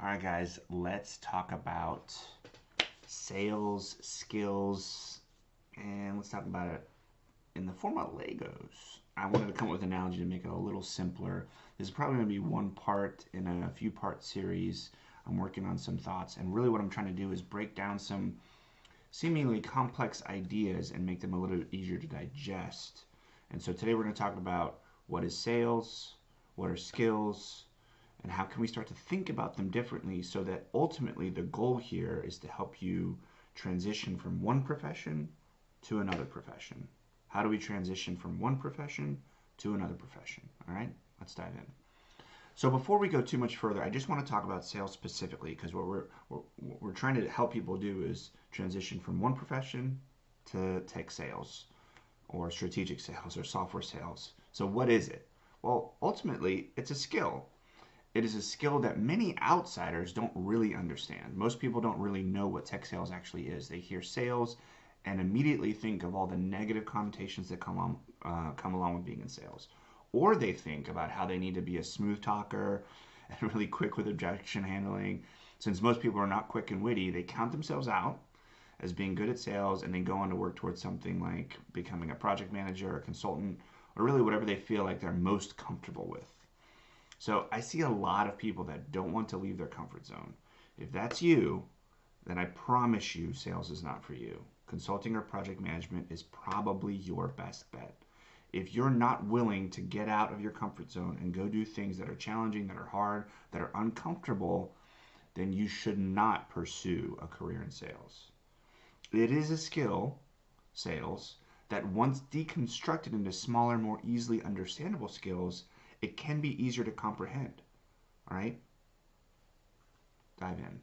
All right, guys, let's talk about sales skills, and let's talk about it in the form of Legos. I wanted to come up with an analogy to make it a little simpler. This is probably going to be one part in a few part series. I'm working on some thoughts, and really what I'm trying to do is break down some seemingly complex ideas and make them a little easier to digest. And so today we're going to talk about what is sales, what are skills, and how can we start to think about them differently so that ultimately the goal here is to help you transition from one profession to another profession. How do we transition from one profession to another profession? All right, let's dive in. So before we go too much further, I just want to talk about sales specifically because what we're trying to help people do is transition from one profession to tech sales or strategic sales or software sales. So what is it? Well, ultimately, it's a skill. It is a skill that many outsiders don't really understand. Most people don't really know what tech sales actually is. They hear sales and immediately think of all the negative connotations that come along with being in sales. Or they think about how they need to be a smooth talker and really quick with objection handling. Since most people are not quick and witty, they count themselves out as being good at sales and then go on to work towards something like becoming a project manager or a consultant or really whatever they feel like they're most comfortable with. So I see a lot of people that don't want to leave their comfort zone. If that's you, then I promise you sales is not for you. Consulting or project management is probably your best bet. If you're not willing to get out of your comfort zone and go do things that are challenging, that are hard, that are uncomfortable, then you should not pursue a career in sales. It is a skill, sales, that once deconstructed into smaller, more easily understandable skills, it can be easier to comprehend. All right? Dive in.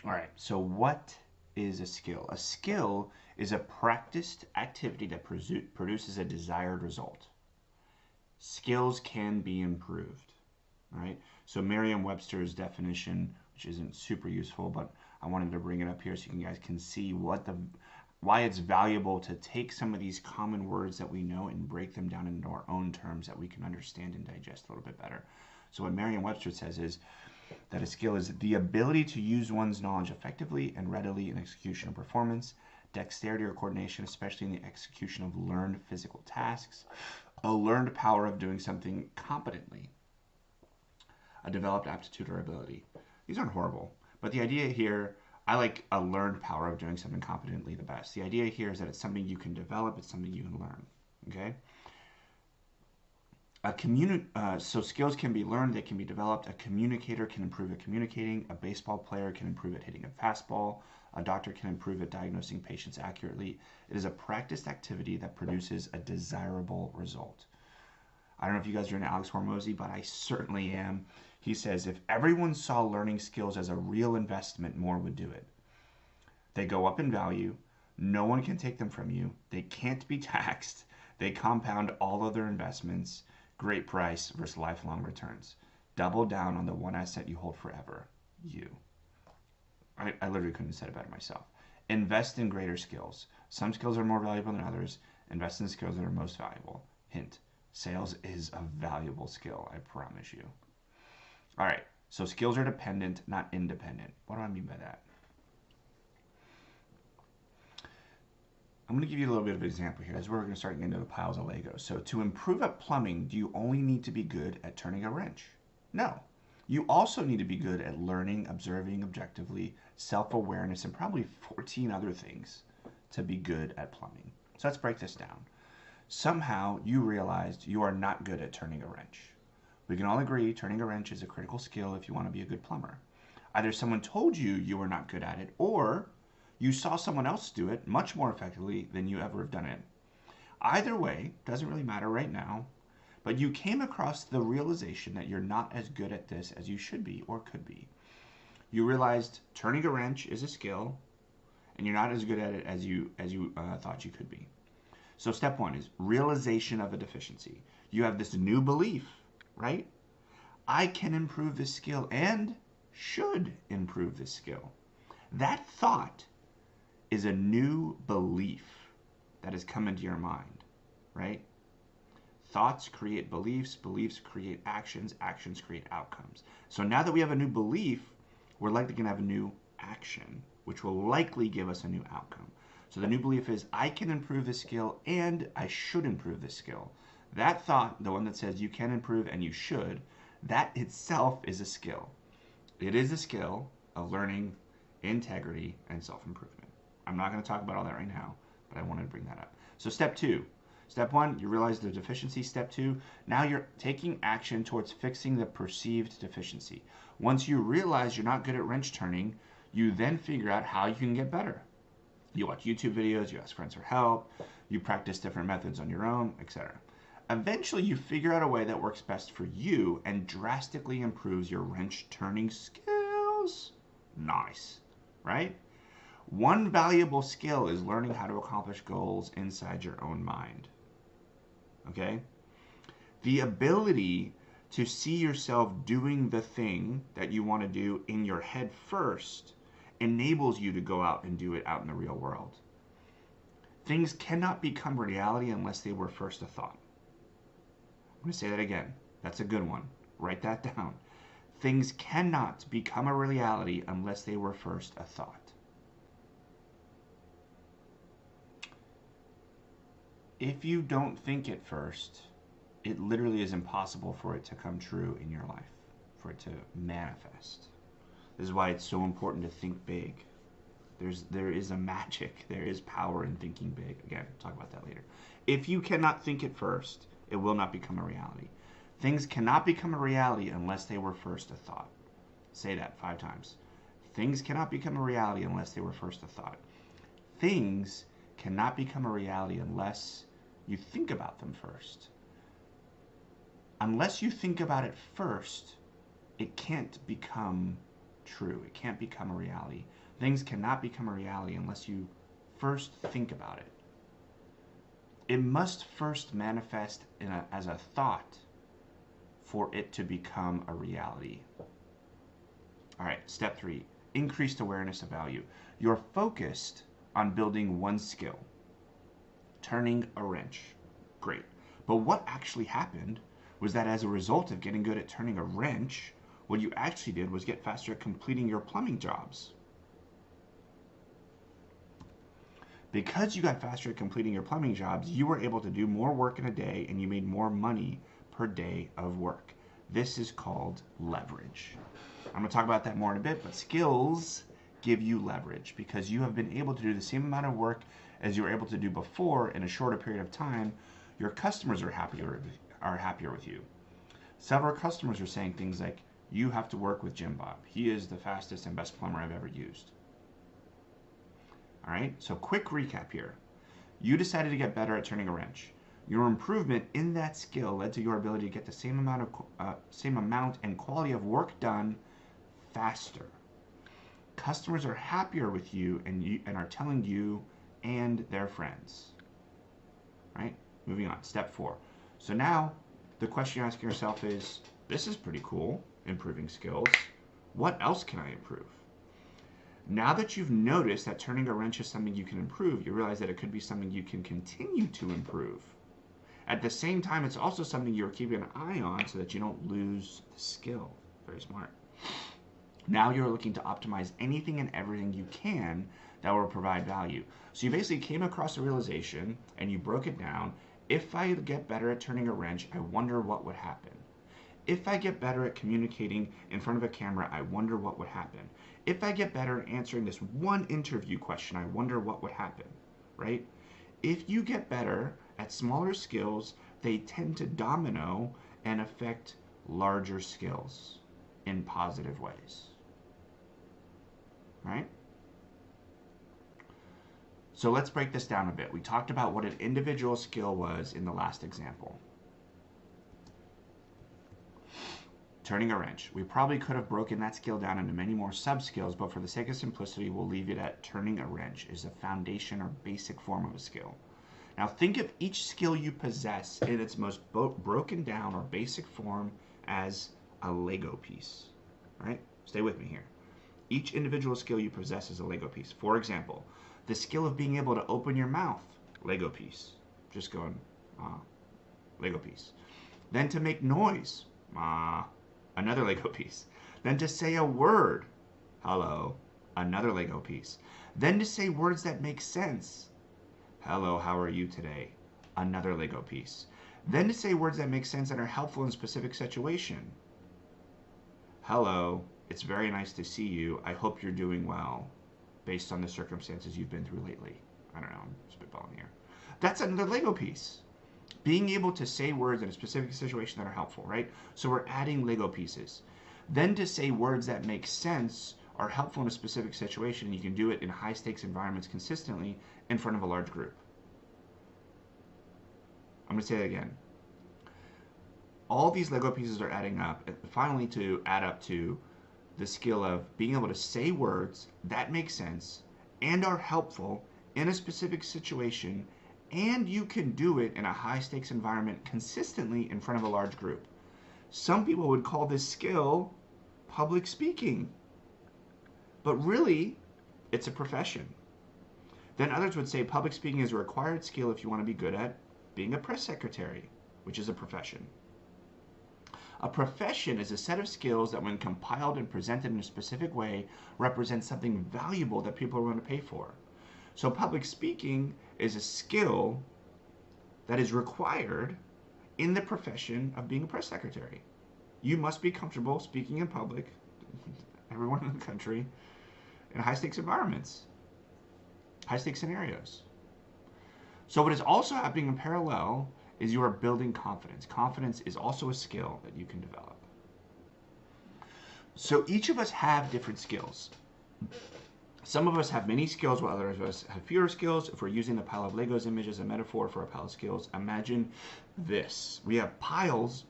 All right, so what is a skill? A skill is a practiced activity that produces a desired result. Skills can be improved. All right, so Merriam-Webster's definition, which isn't super useful, but I wanted to bring it up here so you guys can see why it's valuable to take some of these common words that we know and break them down into our own terms that we can understand and digest a little bit better. So what Merriam-Webster says is that a skill is the ability to use one's knowledge effectively and readily in execution or performance, dexterity or coordination, especially in the execution of learned physical tasks, a learned power of doing something competently, a developed aptitude or ability. These aren't horrible, but the idea here, I like a learned power of doing something competently the best. The idea here is that it's something you can develop, it's something you can learn. Okay? So skills can be learned, they can be developed. A communicator can improve at communicating. A baseball player can improve at hitting a fastball. A doctor can improve at diagnosing patients accurately. It is a practiced activity that produces a desirable result. I don't know if you guys are into Alex Hormozi, but I certainly am. He says, if everyone saw learning skills as a real investment, more would do it. They go up in value. No one can take them from you. They can't be taxed. They compound all other investments. Great price versus lifelong returns. Double down on the one asset you hold forever. You. I literally couldn't have said it better myself. Invest in greater skills. Some skills are more valuable than others. Invest in skills that are most valuable. Hint. Sales is a valuable skill, I promise you. All right, so skills are dependent, not independent. What do I mean by that? I'm going to give you a little bit of an example here. This is where we're going to start getting into the piles of Legos. So to improve at plumbing, do you only need to be good at turning a wrench? No. You also need to be good at learning, observing objectively, self-awareness, and probably 14 other things to be good at plumbing. So let's break this down. Somehow you realized you are not good at turning a wrench. We can all agree turning a wrench is a critical skill if you want to be a good plumber. Either someone told you you were not good at it, or you saw someone else do it much more effectively than you ever have done it. Either way, doesn't really matter right now, but you came across the realization that you're not as good at this as you should be or could be. You realized turning a wrench is a skill, and you're not as good at it as you thought you could be. So step one is realization of a deficiency. You have this new belief, right? I can improve this skill and should improve this skill. That thought is a new belief that has come into your mind, right? Thoughts create beliefs, beliefs create actions, actions create outcomes. So now that we have a new belief, we're likely going to have a new action, which will likely give us a new outcome. So the new belief is, I can improve this skill and I should improve this skill. That thought, the one that says you can improve and you should, that itself is a skill. It is a skill of learning integrity and self-improvement. I'm not going to talk about all that right now, but I wanted to bring that up. So step 2. Step 1, you realize the deficiency. Step 2, now you're taking action towards fixing the perceived deficiency. Once you realize you're not good at wrench turning, you then figure out how you can get better. You watch YouTube videos, you ask friends for help, you practice different methods on your own, etc. Eventually, you figure out a way that works best for you and drastically improves your wrench turning skills. Nice, right? One valuable skill is learning how to accomplish goals inside your own mind. Okay? The ability to see yourself doing the thing that you want to do in your head first enables you to go out and do it out in the real world. Things cannot become reality unless they were first a thought. I'm going to say that again. That's a good one. Write that down. Things cannot become a reality unless they were first a thought. If you don't think it first, it literally is impossible for it to come true in your life, for it to manifest. This is why it's so important to think big. There is a magic, there is power in thinking big. Again, talk about that later. If you cannot think it first, it will not become a reality. Things cannot become a reality unless they were first a thought. Say that 5 times. Things cannot become a reality unless they were first a thought. Things cannot become a reality unless you think about them first. Unless you think about it first, it can't become true. It can't become a reality. Things cannot become a reality unless you first think about it. It must first manifest as a thought for it to become a reality. All right, step 3, increased awareness of value. You're focused on building one skill, turning a wrench. Great. But what actually happened was that as a result of getting good at turning a wrench, what you actually did was get faster at completing your plumbing jobs. Because you got faster at completing your plumbing jobs, you were able to do more work in a day and you made more money per day of work. This is called leverage. I'm going to talk about that more in a bit, but skills give you leverage because you have been able to do the same amount of work as you were able to do before in a shorter period of time. Your customers are happier with you. Several customers are saying things like, you have to work with Jim Bob. He is the fastest and best plumber I've ever used. All right, so quick recap here. You decided to get better at turning a wrench. Your improvement in that skill led to your ability to get the same amount and quality of work done faster. Customers are happier with you and are telling you and their friends. Right? Moving on, step 4. So now the question you're asking yourself is, this is pretty cool, improving skills. What else can I improve? Now that you've noticed that turning a wrench is something you can improve, you realize that it could be something you can continue to improve. At the same time, it's also something you're keeping an eye on so that you don't lose the skill. Very smart. Now you're looking to optimize anything and everything you can that will provide value. So you basically came across a realization and you broke it down. If I get better at turning a wrench, I wonder what would happen. If I get better at communicating in front of a camera, I wonder what would happen. If I get better at answering this one interview question, I wonder what would happen, right? If you get better at smaller skills, they tend to domino and affect larger skills in positive ways, right? So let's break this down a bit. We talked about what an individual skill was in the last example. Turning a wrench. We probably could have broken that skill down into many more sub-skills, but for the sake of simplicity, we'll leave it at turning a wrench is a foundation or basic form of a skill. Now think of each skill you possess in its most broken down or basic form as a Lego piece, right? Stay with me here. Each individual skill you possess is a Lego piece. For example, the skill of being able to open your mouth, Lego piece. Just going, Lego piece. Then to make noise, another Lego piece. Then to say a word, hello, another Lego piece. Then to say words that make sense, hello, how are you today, another Lego piece. Then to say words that make sense and are helpful in a specific situation, hello, it's very nice to see you, I hope you're doing well, based on the circumstances you've been through lately. I don't know, I'm spitballing here. That's another Lego piece. Being able to say words in a specific situation that are helpful, right? So we're adding Lego pieces. Then to say words that make sense are helpful in a specific situation, and you can do it in high stakes environments consistently in front of a large group. I'm going to say that again. All these Lego pieces are adding up, finally to add up to the skill of being able to say words that make sense and are helpful in a specific situation, and you can do it in a high stakes environment consistently in front of a large group. Some people would call this skill public speaking, but really it's a profession. Then others would say public speaking is a required skill if you want to be good at being a press secretary, which is a profession. A profession is a set of skills that, when compiled and presented in a specific way, represent something valuable that people are willing to pay for. So public speaking is a skill that is required in the profession of being a press secretary. You must be comfortable speaking in public, everyone in the country, in high-stakes environments, high-stakes scenarios. So what is also happening in parallel is you are building confidence. Confidence is also a skill that you can develop. So each of us have different skills. Some of us have many skills while others of us have fewer skills. If we're using the pile of Legos image as a metaphor for a pile of skills, imagine this. We have piles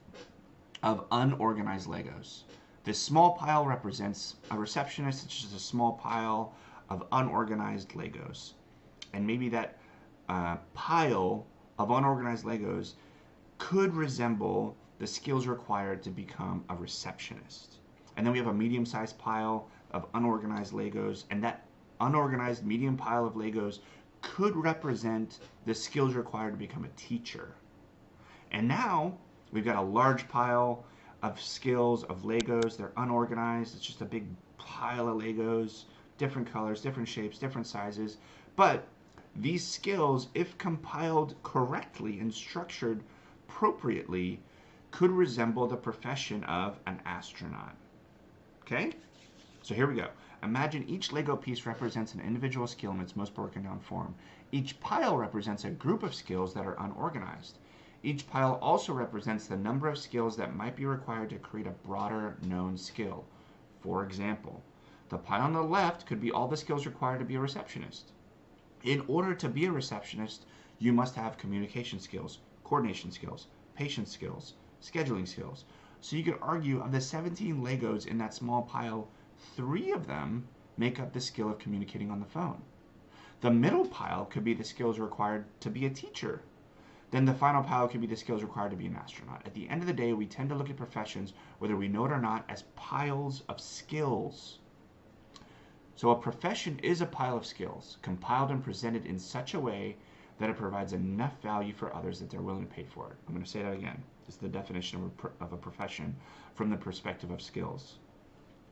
of unorganized Legos. This small pile represents a receptionist. It's just a small pile of unorganized Legos. And maybe that pile of unorganized Legos could resemble the skills required to become a receptionist. And then we have a medium-sized pile of unorganized Legos, and that unorganized medium pile of Legos could represent the skills required to become a teacher. And now we've got a large pile of skills of Legos. They're unorganized. It's just a big pile of Legos, different colors, different shapes, different sizes. But these skills, if compiled correctly and structured appropriately, could resemble the profession of an astronaut. Okay? So here we go. Imagine each Lego piece represents an individual skill in its most broken down form. Each pile represents a group of skills that are unorganized. Each pile also represents the number of skills that might be required to create a broader known skill. For example, the pile on the left could be all the skills required to be a receptionist. In order to be a receptionist, you must have communication skills, coordination skills, patience skills, scheduling skills. So you could argue of the 17 Legos in that small pile, 3 of them make up the skill of communicating on the phone. The middle pile could be the skills required to be a teacher. Then the final pile could be the skills required to be an astronaut. At the end of the day, we tend to look at professions, whether we know it or not, as piles of skills. So a profession is a pile of skills, compiled and presented in such a way that it provides enough value for others that they're willing to pay for it. I'm going to say that again. This is the definition of a profession from the perspective of skills.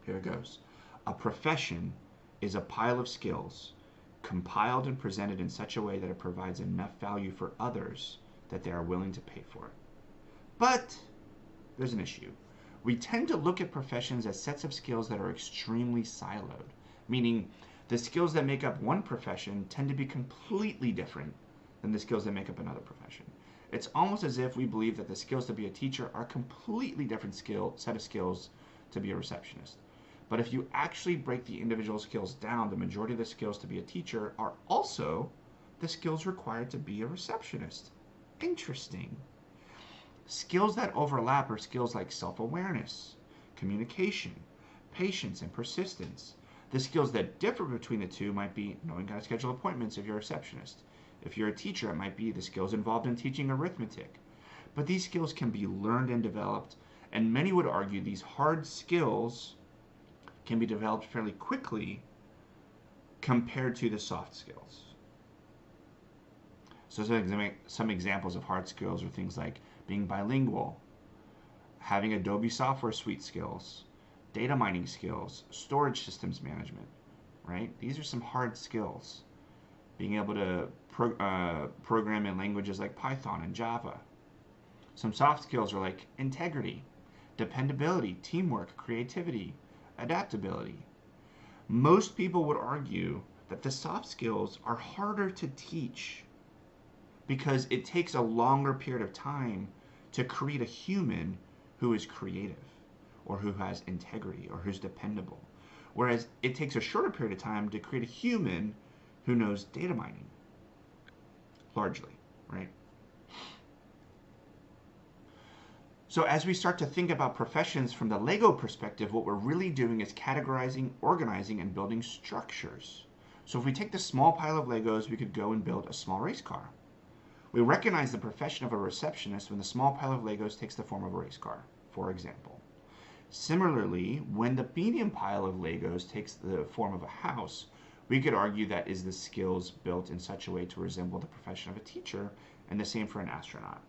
Here it goes. A profession is a pile of skills, compiled and presented in such a way that it provides enough value for others that they are willing to pay for it. But there's an issue. We tend to look at professions as sets of skills that are extremely siloed, meaning the skills that make up one profession tend to be completely different than the skills that make up another profession. It's almost as if we believe that the skills to be a teacher are a completely different set of skills to be a receptionist. But if you actually break the individual skills down, the majority of the skills to be a teacher are also the skills required to be a receptionist. Interesting. Skills that overlap are skills like self-awareness, communication, patience, and persistence. The skills that differ between the two might be knowing how to schedule appointments if you're a receptionist. If you're a teacher, it might be the skills involved in teaching arithmetic. But these skills can be learned and developed, and many would argue these hard skills can be developed fairly quickly compared to the soft skills. So some examples of hard skills are things like being bilingual, having Adobe software suite skills, data mining skills, storage systems management, right? These are some hard skills. Being able to program in languages like Python and Java. Some soft skills are like integrity, dependability, teamwork, creativity, adaptability. Most people would argue that the soft skills are harder to teach because it takes a longer period of time to create a human who is creative or who has integrity or who's dependable. Whereas it takes a shorter period of time to create a human who knows data mining, largely, right? So as we start to think about professions from the Lego perspective, what we're really doing is categorizing, organizing, and building structures. So if we take this small pile of Legos, we could go and build a small race car. We recognize the profession of a receptionist when the small pile of Legos takes the form of a race car, for example. Similarly, when the medium pile of Legos takes the form of a house, we could argue that is the skills built in such a way to resemble the profession of a teacher, and the same for an astronaut.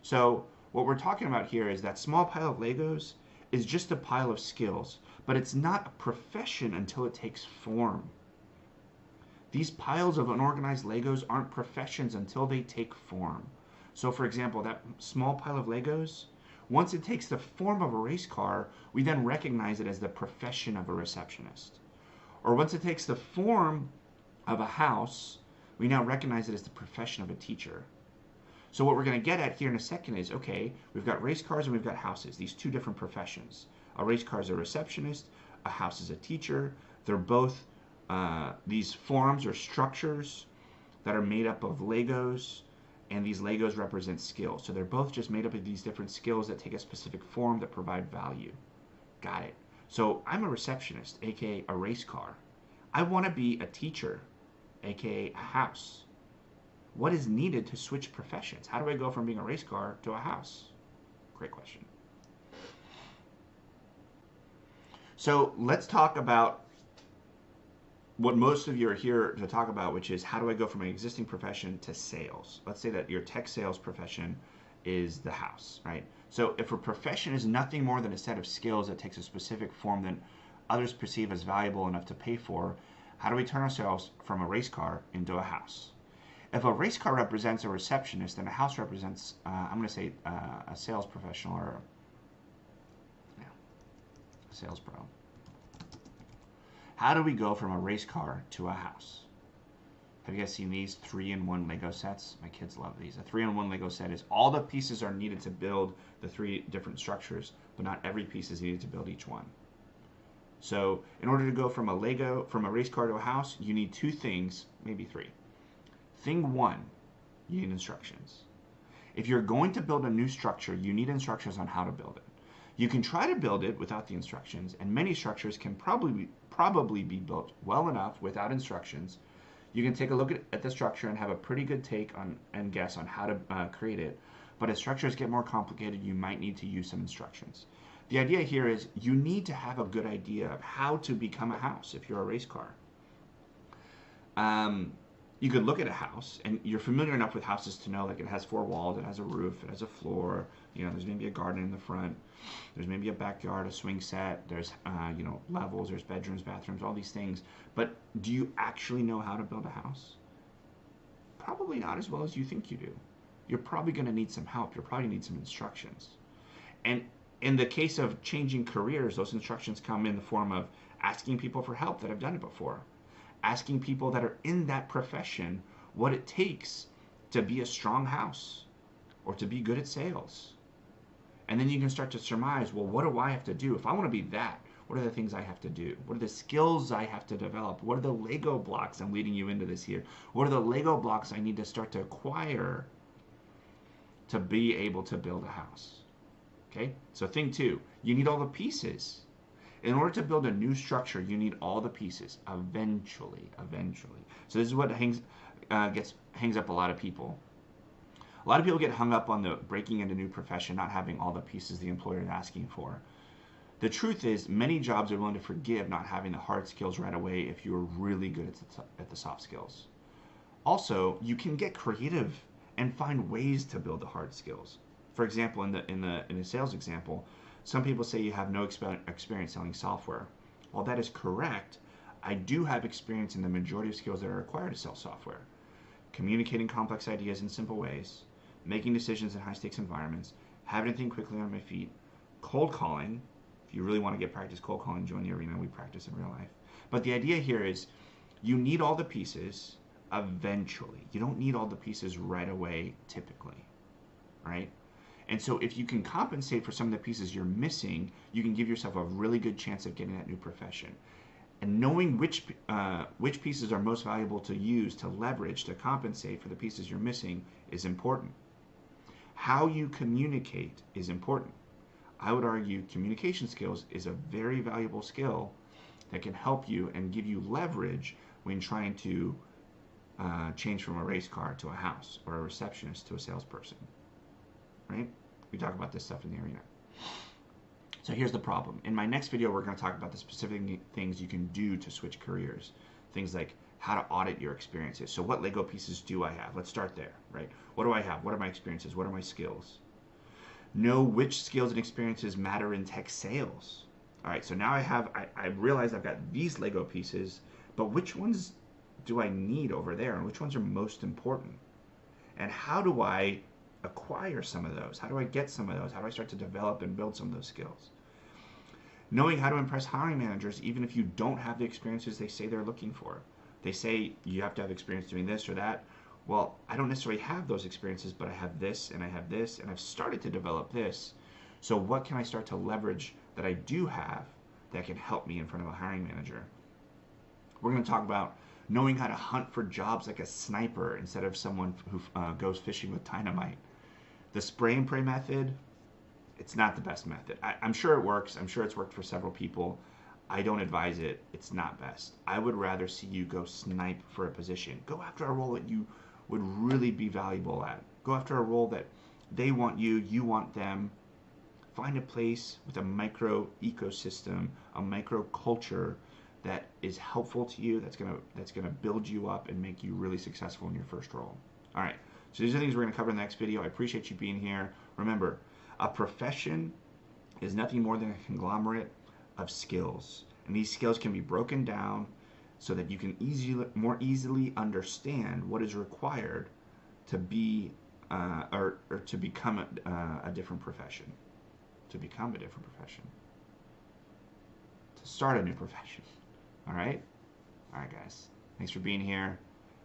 So what we're talking about here is that small pile of Legos is just a pile of skills, but it's not a profession until it takes form. These piles of unorganized Legos aren't professions until they take form. So for example, that small pile of Legos, once it takes the form of a race car, we then recognize it as the profession of a receptionist. Or once it takes the form of a house, we now recognize it as the profession of a teacher. So what we're going to get at here in a second is, okay, we've got race cars and we've got houses, these two different professions. A race car is a receptionist, a house is a teacher. They're both these forms or structures that are made up of Legos, and these Legos represent skills. So they're both just made up of these different skills that take a specific form that provide value. Got it. So I'm a receptionist, aka a race car. I want to be a teacher, aka a house. What is needed to switch professions? How do I go from being a race car to a house? Great question. So let's talk about what most of you are here to talk about, which is how do I go from an existing profession to sales? Let's say that your tech sales profession is the house, right? So if a profession is nothing more than a set of skills that takes a specific form that others perceive as valuable enough to pay for, how do we turn ourselves from a race car into a house? If a race car represents a receptionist, then a house represents, I'm going to say a sales professional or a sales pro. How do we go from a race car to a house? Have you guys seen these 3-in-1 Lego sets? My kids love these. A 3-in-1 Lego set is all the pieces are needed to build the three different structures, but not every piece is needed to build each one. So in order to go from a race car to a house, you need two things, maybe three. Thing one, you need instructions. If you're going to build a new structure, you need instructions on how to build it. You can try to build it without the instructions, and many structures can probably be built well enough without instructions. You can take a look at the structure and have a pretty good take on and guess on how to create it. But as structures get more complicated, you might need to use some instructions. The idea here is you need to have a good idea of how to become a house if you're a race car. You could look at a house, and you're familiar enough with houses to know like it has 4 walls, it has a roof, it has a floor, there's maybe a garden in the front, there's maybe a backyard, a swing set, there's levels, there's bedrooms, bathrooms, all these things. But do you actually know how to build a house? Probably not as well as you think you do. You're probably going to need some help. You'll probably need some instructions. And in the case of changing careers, those instructions come in the form of asking people for help that have done it before. Asking people that are in that profession what it takes to be a strong house or to be good at sales. And then you can start to surmise, well, what do I have to do? If I want to be that, what are the things I have to do? What are the skills I have to develop? What are the Lego blocks? I'm leading you into this here. What are the Lego blocks I need to start to acquire to be able to build a house? Okay, so thing two, you need all the pieces. In order to build a new structure, you need all the pieces eventually. So this is what hangs up a lot of people. A lot of people get hung up on the breaking into new profession, not having all the pieces the employer is asking for. The truth is, many jobs are willing to forgive not having the hard skills right away if you are really good at the soft skills. Also, you can get creative and find ways to build the hard skills. For example, in the sales example, some people say you have no experience selling software. While that is correct, I do have experience in the majority of skills that are required to sell software. Communicating complex ideas in simple ways, making decisions in high-stakes environments, having to think quickly on my feet, cold calling. If you really want to get practice cold calling, join the arena. We practice in real life. But the idea here is you need all the pieces eventually. You don't need all the pieces right away, typically, right? And so if you can compensate for some of the pieces you're missing, you can give yourself a really good chance of getting that new profession. And knowing which pieces are most valuable to use, to leverage, to compensate for the pieces you're missing is important. How you communicate is important. I would argue communication skills is a very valuable skill that can help you and give you leverage when trying to change from a race car to a house, or a receptionist to a salesperson, right? We talk about this stuff in the arena. So here's the problem. In my next video, we're going to talk about the specific things you can do to switch careers. Things like how to audit your experiences. So what Lego pieces do I have? Let's start there, right? What do I have? What are my experiences? What are my skills? Know which skills and experiences matter in tech sales. All right, so now I realize I've got these Lego pieces, but which ones do I need over there, and which ones are most important? And how do I acquire some of those? How do I get some of those? How do I start to develop and build some of those skills? Knowing how to impress hiring managers, even if you don't have the experiences they say they're looking for. They say you have to have experience doing this or that. Well, I don't necessarily have those experiences, but I have this and I have this, and I've started to develop this. So what can I start to leverage that I do have that can help me in front of a hiring manager? We're going to talk about knowing how to hunt for jobs like a sniper instead of someone who goes fishing with dynamite. The spray and pray method, it's not the best method. I'm sure it works. I'm sure it's worked for several people. I don't advise it. It's not best. I would rather see you go snipe for a position. Go after a role that you would really be valuable at. Go after a role that they want you, you want them. Find a place with a micro ecosystem, a micro culture that is helpful to you, that's gonna build you up and make you really successful in your first role. All right, so these are things we're gonna cover in the next video. I appreciate you being here. Remember, a profession is nothing more than a conglomerate of skills, and these skills can be broken down so that you can more easily understand what is required to be or to become a different profession, to become a different profession, to start a new profession. All right, guys. Thanks for being here.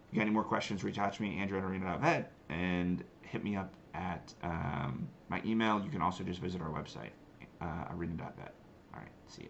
If you got any more questions, reach out to me, andrew@arena.vet, and hit me up at my email. You can also just visit our website, arena.vet. All right, see ya.